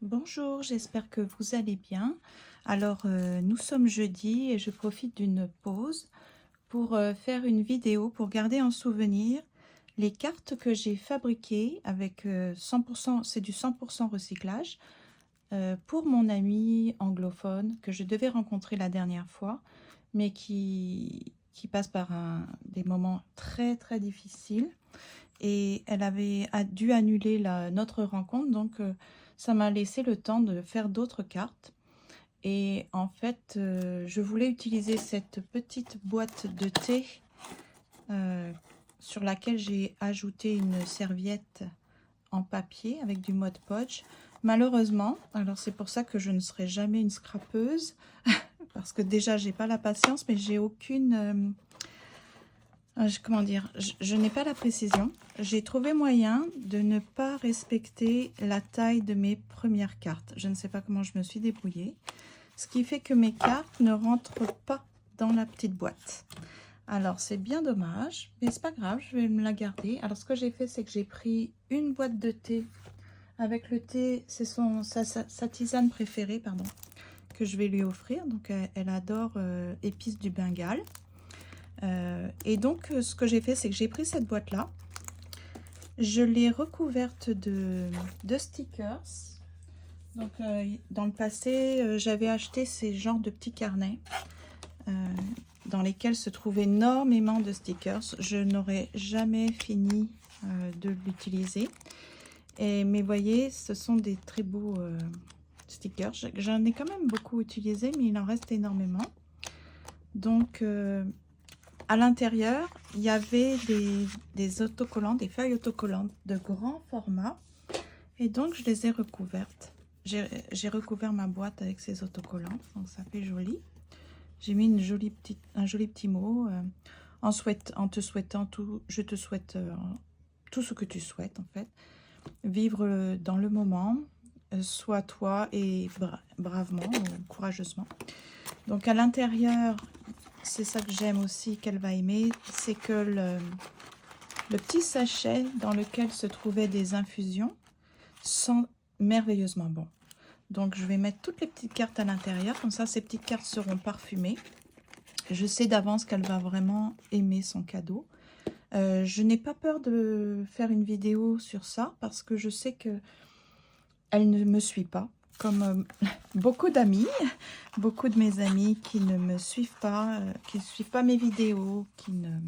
Bonjour, j'espère que vous allez bien. Alors, nous sommes jeudi et je profite d'une pause pour faire une vidéo pour garder en souvenir les cartes que j'ai fabriquées avec 100%, c'est du 100% recyclage, pour mon ami anglophone que je devais rencontrer la dernière fois, mais qui passe par des moments très très difficiles. Et elle avait dû annuler notre rencontre, donc ça m'a laissé le temps de faire d'autres cartes. Et en fait, je voulais utiliser cette petite boîte de thé euh, sur laquelle j'ai ajouté une serviette en papier avec du Mod Podge. Malheureusement, alors c'est pour ça que je ne serai jamais une scrapeuse, parce que déjà j'ai pas la patience, mais j'ai aucune... comment dire, je n'ai pas la précision. J'ai trouvé moyen de ne pas respecter la taille de mes premières cartes. Je ne sais pas comment je me suis débrouillée. Ce qui fait que mes cartes ne rentrent pas dans la petite boîte. Alors c'est bien dommage, mais c'est pas grave, je vais me la garder. Alors ce que j'ai fait, c'est que j'ai pris une boîte de thé. Avec le thé, c'est sa tisane préférée, pardon, que je vais lui offrir. Donc elle adore épices du Bengale. Et donc, ce que j'ai fait, c'est que j'ai pris cette boîte-là, je l'ai recouverte de stickers. Donc, dans le passé, j'avais acheté ces genres de petits carnets dans lesquels se trouvent énormément de stickers. Je n'aurais jamais fini de l'utiliser. Mais voyez, ce sont des très beaux stickers. J'en ai quand même beaucoup utilisé, mais il en reste énormément. Donc, à l'intérieur, il y avait des autocollants, des feuilles autocollantes de grand format. Et donc, je les ai recouvertes. J'ai recouvert ma boîte avec ces autocollants. Donc, ça fait joli. J'ai mis un joli petit mot. En te souhaitant tout, je te souhaite tout ce que tu souhaites, en fait. Vivre dans le moment. Sois toi et bravement, courageusement. Donc, à l'intérieur... C'est ça que j'aime aussi, qu'elle va aimer, c'est que le petit sachet dans lequel se trouvaient des infusions sent merveilleusement bon. Donc je vais mettre toutes les petites cartes à l'intérieur, comme ça ces petites cartes seront parfumées. Je sais d'avance qu'elle va vraiment aimer son cadeau. Je n'ai pas peur de faire une vidéo sur ça parce que je sais que elle ne me suit pas. Comme beaucoup d'amis, beaucoup de mes amis qui ne me suivent pas, qui ne suivent pas mes vidéos, qui ne...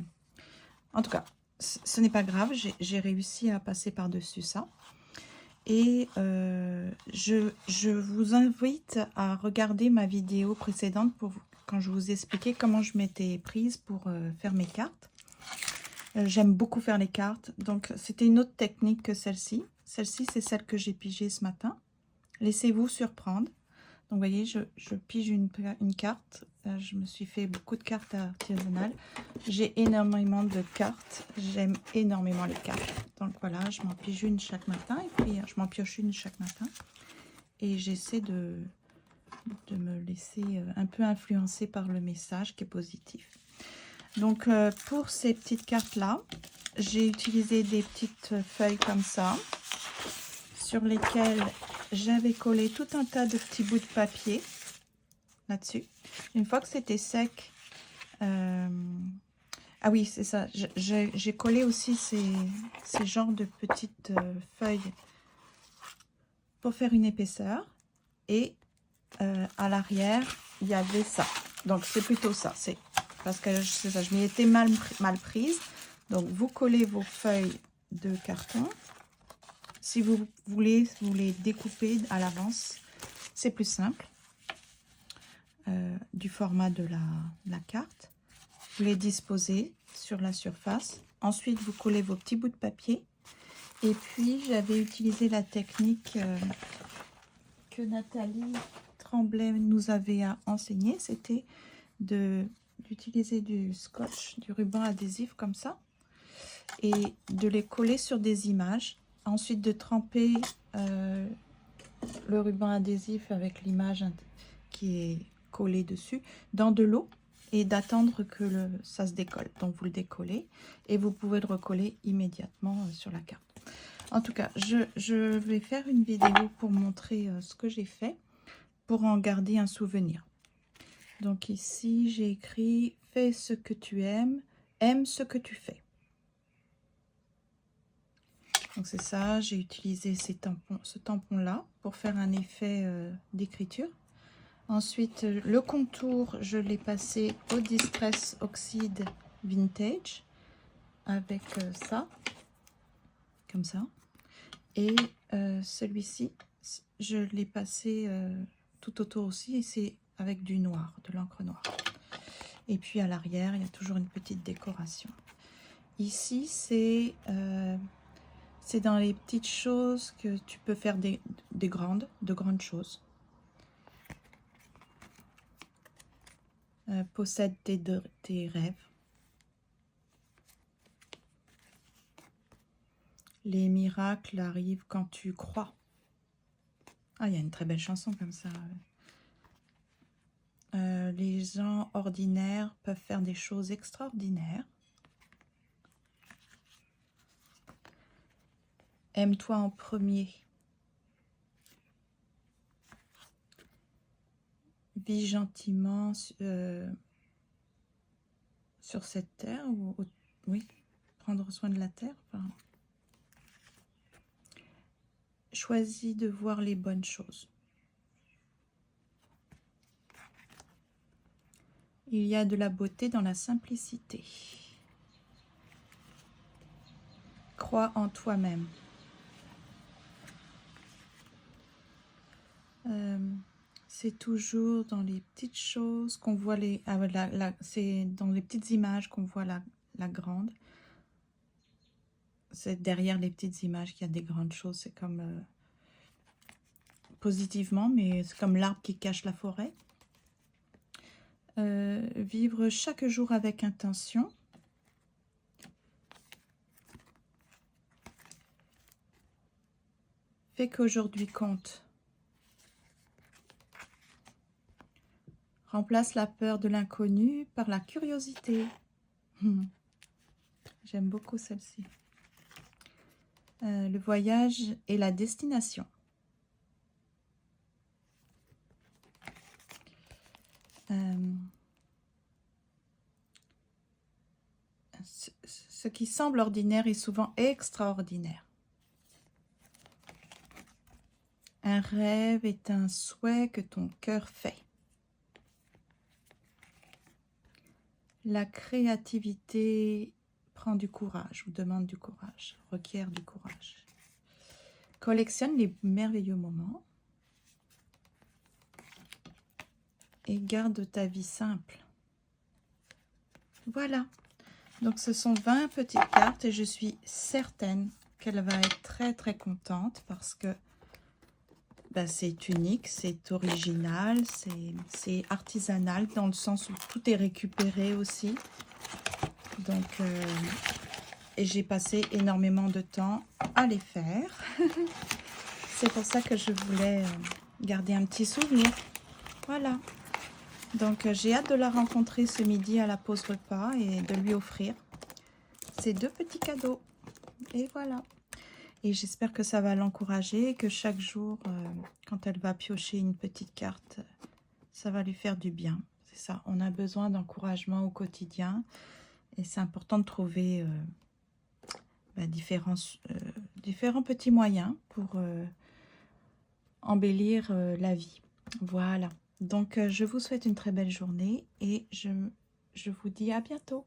En tout cas, ce n'est pas grave, j'ai réussi à passer par-dessus ça. Et je vous invite à regarder ma vidéo précédente quand je vous expliquais comment je m'étais prise pour faire mes cartes. J'aime beaucoup faire les cartes, donc c'était une autre technique que celle-ci. Celle-ci, c'est celle que j'ai pigée ce matin. Laissez-vous surprendre. Donc, vous voyez, je pige une carte. Je me suis fait beaucoup de cartes artisanales. J'ai énormément de cartes. J'aime énormément les cartes. Donc, voilà, je m'en pige une chaque matin. Et puis, je m'en pioche une chaque matin. Et j'essaie de me laisser un peu influencer par le message qui est positif. Donc, pour ces petites cartes-là, j'ai utilisé des petites feuilles comme ça, sur lesquelles j'avais collé tout un tas de petits bouts de papier là-dessus. Une fois que c'était sec, ah oui, c'est ça, j'ai collé aussi ces genres de petites feuilles pour faire une épaisseur. Et à l'arrière, il y avait ça. Donc, c'est plutôt ça. C'est parce que c'est ça, je m'y étais mal prise. Donc, vous collez vos feuilles de carton. Si vous voulez vous les découper à l'avance, c'est plus simple. Du format de la carte. Vous les disposez sur la surface. Ensuite, vous collez vos petits bouts de papier. Et puis, j'avais utilisé la technique que Nathalie Tremblay nous avait enseigné. C'était d'utiliser du scotch, du ruban adhésif comme ça. Et de les coller sur des images. Ensuite, de tremper le ruban adhésif avec l'image qui est collée dessus dans de l'eau et d'attendre que ça se décolle. Donc, vous le décollez et vous pouvez le recoller immédiatement sur la carte. En tout cas, je vais faire une vidéo pour montrer ce que j'ai fait, pour en garder un souvenir. Donc ici, j'ai écrit « Fais ce que tu aimes, aime ce que tu fais ». Donc c'est ça, j'ai utilisé ce tampon-là pour faire un effet d'écriture. Ensuite, le contour, je l'ai passé au Distress Oxide Vintage avec ça, comme ça. Et celui-ci, je l'ai passé tout autour aussi, et c'est avec du noir, de l'encre noire. Et puis à l'arrière, il y a toujours une petite décoration. Ici, c'est dans les petites choses que tu peux faire de grandes choses. Possède tes rêves. Les miracles arrivent quand tu crois. Ah, il y a une très belle chanson comme ça. Les gens ordinaires peuvent faire des choses extraordinaires. Aime-toi en premier. Vis gentiment sur cette terre. Oui, prendre soin de la terre. Enfin, choisis de voir les bonnes choses. Il y a de la beauté dans la simplicité. Crois en toi-même. C'est toujours dans les petites choses qu'on voit c'est dans les petites images qu'on voit la grande. C'est derrière les petites images qu'il y a des grandes choses. C'est comme positivement, mais c'est comme l'arbre qui cache la forêt. Vivre chaque jour avec intention. Fais qu'aujourd'hui compte. Remplace la peur de l'inconnu par la curiosité. J'aime beaucoup celle-ci. Le voyage est la destination. Ce qui semble ordinaire est souvent extraordinaire. Un rêve est un souhait que ton cœur fait. La créativité prend du courage ou demande du courage, requiert du courage. Collectionne les merveilleux moments et garde ta vie simple. Voilà. Donc ce sont 20 petites cartes et je suis certaine qu'elle va être très très contente parce que c'est unique, c'est original, c'est artisanal dans le sens où tout est récupéré aussi. Donc, et j'ai passé énormément de temps à les faire. C'est pour ça que je voulais garder un petit souvenir. Voilà. Donc, j'ai hâte de la rencontrer ce midi à la pause repas et de lui offrir ces 2 petits cadeaux. Et voilà. Et j'espère que ça va l'encourager et que chaque jour, quand elle va piocher une petite carte, ça va lui faire du bien. C'est ça, on a besoin d'encouragement au quotidien. Et c'est important de trouver différents petits moyens pour embellir la vie. Voilà. Donc, je vous souhaite une très belle journée et je vous dis à bientôt.